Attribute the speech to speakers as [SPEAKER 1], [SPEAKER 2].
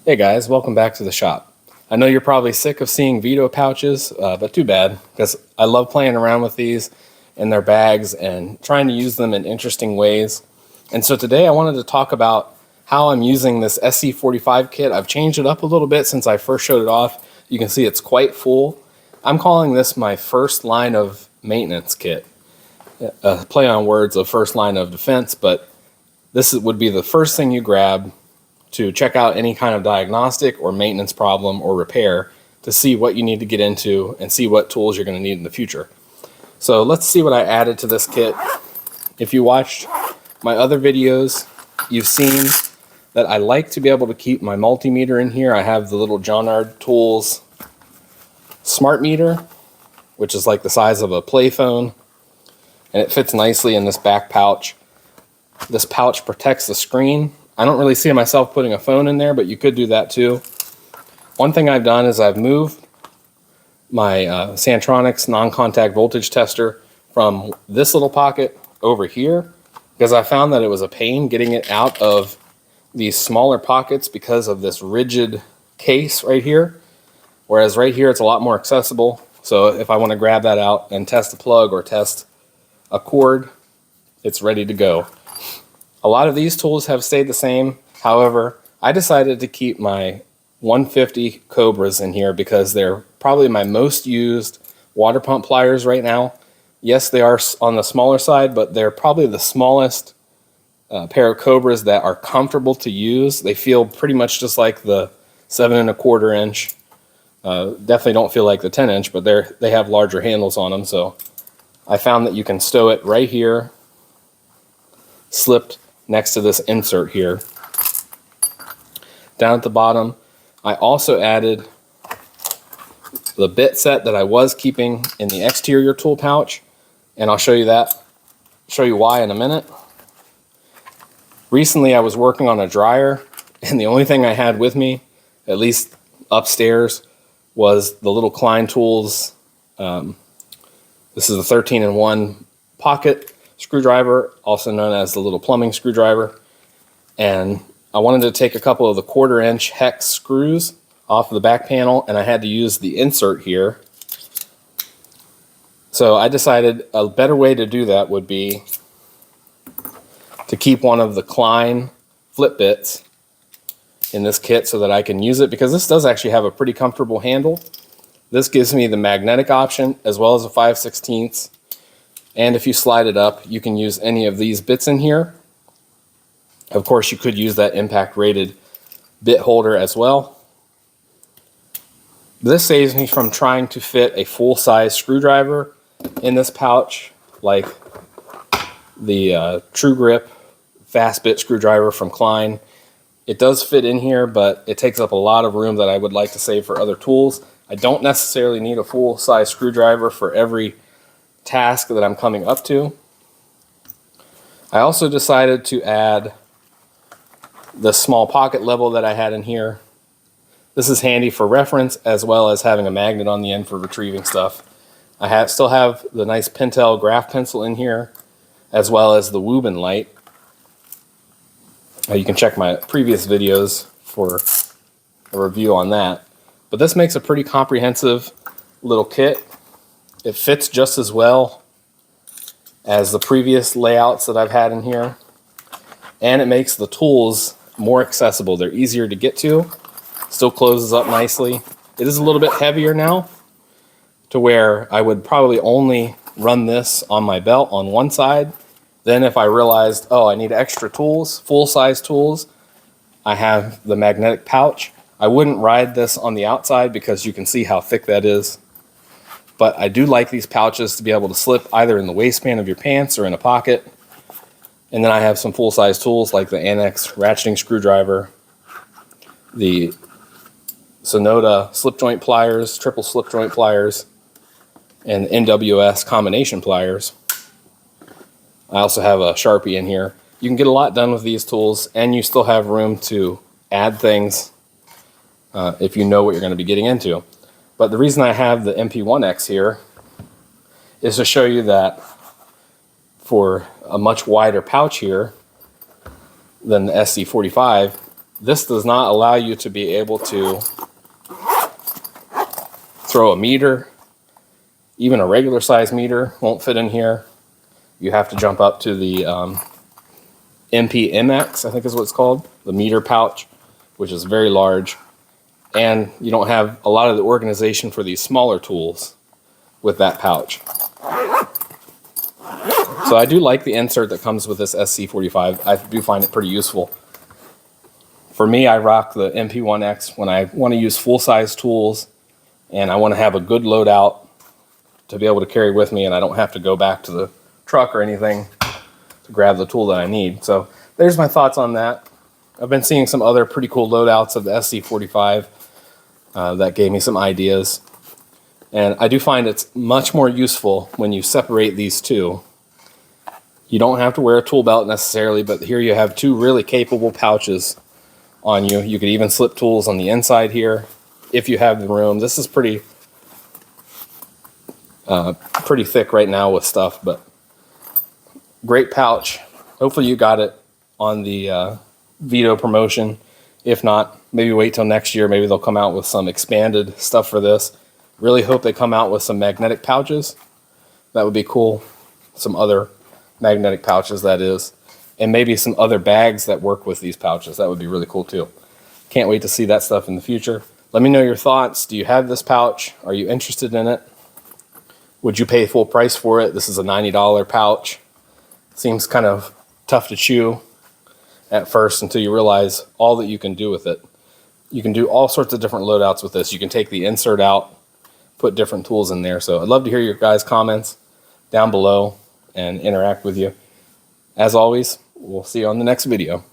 [SPEAKER 1] Hey guys, welcome back to the shop. I know you're probably sick of seeing Veto pouches, but too bad, because I love playing around with these in their bags and trying to use them in interesting ways. And so today I wanted to talk about how I'm using this SC45 kit. I've changed it up a little bit since I first showed it off. You can see it's quite full. I'm calling this my first line of maintenance kit. Play on words of first line of defense, but this would be the first thing you grab to check out any kind of diagnostic or maintenance problem or repair to see what you need to get into and see what tools you're going to need in the future. So let's see what I added to this kit. If you watched my other videos, you've seen that I like to be able to keep my multimeter in here. I have the little Jonard Tools smart meter, which is like the size of a play phone, and it fits nicely in this back pouch. This pouch protects the screen. I don't really see myself putting a phone in there, but you could do that too. One thing I've done is I've moved my Santronics non-contact voltage tester from this little pocket over here because I found that it was a pain getting it out of these smaller pockets because of this rigid case right here. Whereas right here it's a lot more accessible. So if I want to grab that out and test a plug or test a cord, it's ready to go. A lot of these tools have stayed the same. However, I decided to keep my 150 Cobras in here because they're probably my most used water pump pliers right now. Yes, they are on the smaller side, but they're probably the smallest pair of Cobras that are comfortable to use. They feel pretty much just like the 7 1/4 inch. Definitely don't feel like the 10 inch, but they have larger handles on them. So I found that you can stow it right here, slipped next to this insert here. Down at the bottom, I also added the bit set that I was keeping in the exterior tool pouch, and I'll show you why in a minute. Recently I was working on a dryer, and the only thing I had with me, at least upstairs, was the little Klein tools. This is the 13-in-1 pocket screwdriver, also known as the little plumbing screwdriver. And I wanted to take a couple of the 1/4 inch hex screws off of the back panel, and I had to use the insert here. So I decided a better way to do that would be to keep one of the Klein flip bits in this kit so that I can use it, because this does actually have a pretty comfortable handle. This gives me the magnetic option as well as a 5/16. And if you slide it up, you can use any of these bits in here. Of course, you could use that impact rated bit holder as well. This saves me from trying to fit a full-size screwdriver in this pouch, like the True Grip fast bit screwdriver from Klein. It does fit in here, but it takes up a lot of room that I would like to save for other tools. I don't necessarily need a full-size screwdriver for every task that I'm coming up to. I also decided to add the small pocket level that I had in here. This is handy for reference as well as having a magnet on the end for retrieving stuff. I still have the nice Pentel graph pencil in here, as well as the Woobin light. You can check my previous videos for a review on that. But this makes a pretty comprehensive little kit. It fits just as well as the previous layouts that I've had in here. And it makes the tools more accessible. They're easier to get to. Still closes up nicely. It is a little bit heavier now, to where I would probably only run this on my belt on one side. Then if I realized, oh, I need extra tools, full-size tools, I have the magnetic pouch. I wouldn't ride this on the outside because you can see how thick that is. But I do like these pouches to be able to slip either in the waistband of your pants or in a pocket. And then I have some full-size tools like the Annex ratcheting screwdriver, the Sonota slip joint pliers, triple slip joint pliers, and the NWS combination pliers. I also have a Sharpie in here. You can get a lot done with these tools, and you still have room to add things if you know what you're going to be getting into. But the reason I have the MP1X here is to show you that for a much wider pouch here than the SC45, This does not allow you to be able to throw a meter. Even a regular size meter won't fit in here. You have to jump up to the MPMX, I think is what it's called, the meter pouch, which is very large. And you don't have a lot of the organization for these smaller tools with that pouch. So I do like the insert that comes with this SC45. I do find it pretty useful. For me, I rock the MP1X when I want to use full-size tools and I want to have a good loadout to be able to carry with me, and I don't have to go back to the truck or anything to grab the tool that I need. So there's my thoughts on that. I've been seeing some other pretty cool loadouts of the SC45 that gave me some ideas. And I do find it's much more useful when you separate these two. You don't have to wear a tool belt necessarily, but here you have two really capable pouches on you. You could even slip tools on the inside here if you have the room. This is pretty thick right now with stuff, but great pouch. Hopefully you got it on the Veto promotion. If not, maybe wait till next year. Maybe they'll come out with some expanded stuff for this. Really hope they come out with some magnetic pouches. That would be cool. Some other magnetic pouches, that is. And maybe some other bags that work with these pouches. That would be really cool too. Can't wait to see that stuff in the future. Let me know your thoughts. Do you have this pouch? Are you interested in it? Would you pay full price for it? This is a $90 pouch. Seems kind of tough to chew at first until you realize all that you can do with it. You can do all sorts of different loadouts with this. You can take the insert out, put different tools in there. So I'd love to hear your guys' comments down below and interact with you. As always, we'll see you on the next video.